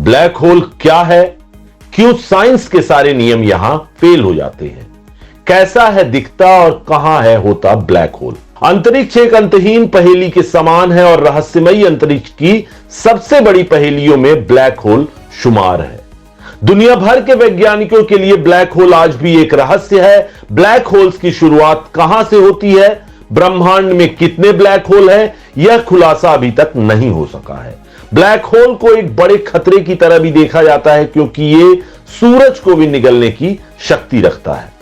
Black hole क्या है, क्यों साइंस के सारे नियम यहां फेल हो जाते हैं, कैसा है दिखता और कहां है होता ब्लैक होल। अंतरिक्ष एक अंतहीन पहेली के समान है और रहस्यमयी अंतरिक्ष की सबसे बड़ी पहेलियों में ब्लैक होल शुमार है। दुनिया भर के वैज्ञानिकों के लिए ब्लैक होल आज भी एक रहस्य है। ब्लैक होल्स की शुरुआत कहां से होती है, ब्रह्मांड में कितने ब्लैक होल हैं, यह खुलासा अभी तक नहीं हो सका है। ब्लैक होल को एक बड़े खतरे की तरह भी देखा जाता है क्योंकि यह सूरज को भी निगलने की शक्ति रखता है।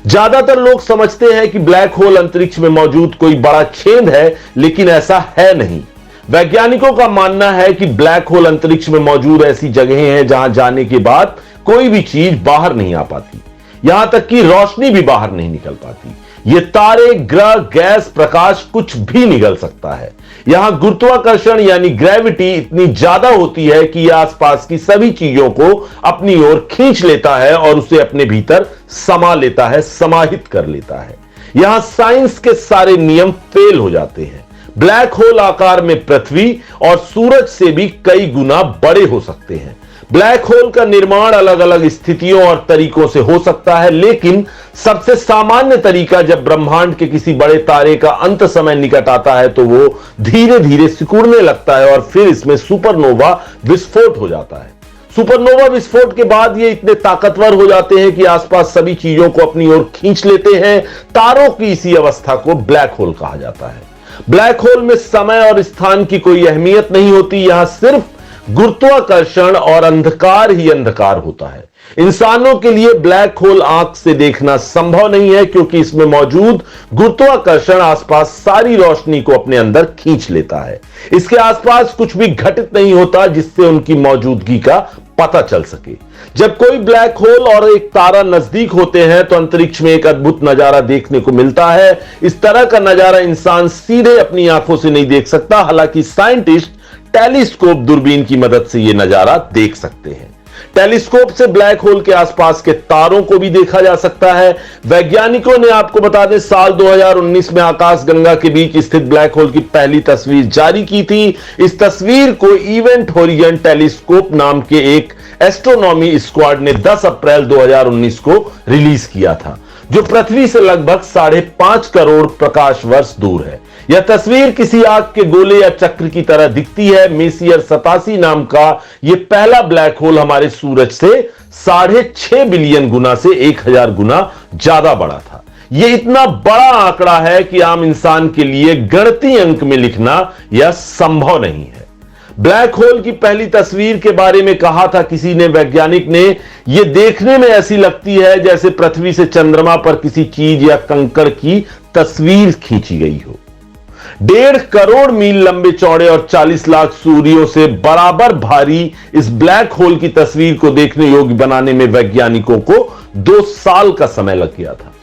ज्यादातर लोग समझते हैं कि ब्लैक होल अंतरिक्ष में मौजूद कोई बड़ा छेद है, लेकिन ऐसा है नहीं। वैज्ञानिकों का मानना है कि ब्लैक होल अंतरिक्ष में मौजूद ऐसी जगहें हैं जहां जाने के बाद कोई भी चीज बाहर नहीं आ पाती, यहां तक कि रोशनी भी बाहर नहीं निकल पाती। ये तारे, ग्रह, गैस, प्रकाश कुछ भी निकल सकता है। यहां गुरुत्वाकर्षण यानी ग्रेविटी इतनी ज्यादा होती है कि यह आसपास की सभी चीजों को अपनी ओर खींच लेता है और उसे अपने भीतर समा लेता है, समाहित कर लेता है। यहां साइंस के सारे नियम फेल हो जाते हैं। ब्लैक होल आकार में पृथ्वी और सूरज से भी कई गुना बड़े हो सकते हैं। ब्लैक होल का निर्माण अलग अलग स्थितियों और तरीकों से हो सकता है, लेकिन सबसे सामान्य तरीका जब ब्रह्मांड के किसी बड़े तारे का अंत समय निकट आता है तो वो धीरे धीरे सिकुड़ने लगता है और फिर इसमें सुपरनोवा विस्फोट हो जाता है। सुपरनोवा विस्फोट के बाद ये इतने ताकतवर हो जाते हैं कि आसपास सभी चीजों को अपनी ओर खींच लेते हैं। तारों की इसी अवस्था को ब्लैक होल कहा जाता है। ब्लैक होल में समय और स्थान की कोई अहमियत नहीं होती, यहां सिर्फ गुरुत्वाकर्षण और अंधकार ही अंधकार होता है। इंसानों के लिए ब्लैक होल आंख से देखना संभव नहीं है क्योंकि इसमें मौजूद गुरुत्वाकर्षण आसपास सारी रोशनी को अपने अंदर खींच लेता है। इसके आसपास कुछ भी घटित नहीं होता जिससे उनकी मौजूदगी का पता चल सके। जब कोई ब्लैक होल और एक तारा नजदीक होते हैं तो अंतरिक्ष में एक अद्भुत नजारा देखने को मिलता है। इस तरह का नजारा इंसान सीधे अपनी आंखों से नहीं देख सकता, हालांकि साइंटिस्ट टेलीस्कोप दूरबीन की मदद से यह नजारा देख सकते हैं। टेलीस्कोप से ब्लैक होल के आसपास के तारों को भी देखा जा सकता है। वैज्ञानिकों ने, आपको बता दें, साल 2019 में आकाशगंगा के बीच स्थित ब्लैक होल की पहली तस्वीर जारी की थी। इस तस्वीर को इवेंट होरिजन टेलीस्कोप नाम के एक एस्ट्रोनॉमी स्क्वाड ने 10 अप्रैल 2019 को रिलीज किया था, जो पृथ्वी से लगभग 5.5 करोड़ प्रकाश वर्ष दूर है। यह तस्वीर किसी आग के गोले या चक्र की तरह दिखती है। मेसियर 87 नाम का यह पहला ब्लैक होल हमारे सूरज से 6.5 बिलियन गुना से 1000 गुना ज्यादा बड़ा था। यह इतना बड़ा आंकड़ा है कि आम इंसान के लिए गणितीय अंक में लिखना यह संभव नहीं है। ब्लैक होल की पहली तस्वीर के बारे में कहा था किसी ने, वैज्ञानिक ने, यह देखने में ऐसी लगती है जैसे पृथ्वी से चंद्रमा पर किसी चीज या कंकड़ की तस्वीर खींची गई हो। 1.5 करोड़ मील लंबे चौड़े और 40 लाख सूर्यों से बराबर भारी इस ब्लैक होल की तस्वीर को देखने योग्य बनाने में वैज्ञानिकों को 2 साल का समय लग गया था।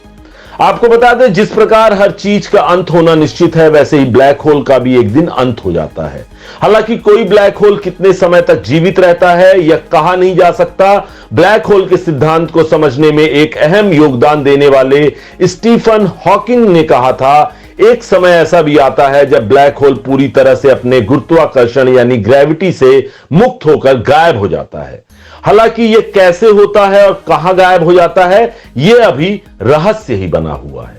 आपको बता दें, जिस प्रकार हर चीज का अंत होना निश्चित है, वैसे ही ब्लैक होल का भी एक दिन अंत हो जाता है। हालांकि कोई ब्लैक होल कितने समय तक जीवित रहता है यह कहा नहीं जा सकता। ब्लैक होल के सिद्धांत को समझने में एक अहम योगदान देने वाले स्टीफन हॉकिंग ने कहा था, एक समय ऐसा भी आता है जब ब्लैक होल पूरी तरह से अपने गुरुत्वाकर्षण यानी ग्रेविटी से मुक्त होकर गायब हो जाता है। हालांकि यह कैसे होता है और कहां गायब हो जाता है, यह अभी रहस्य ही बना हुआ है।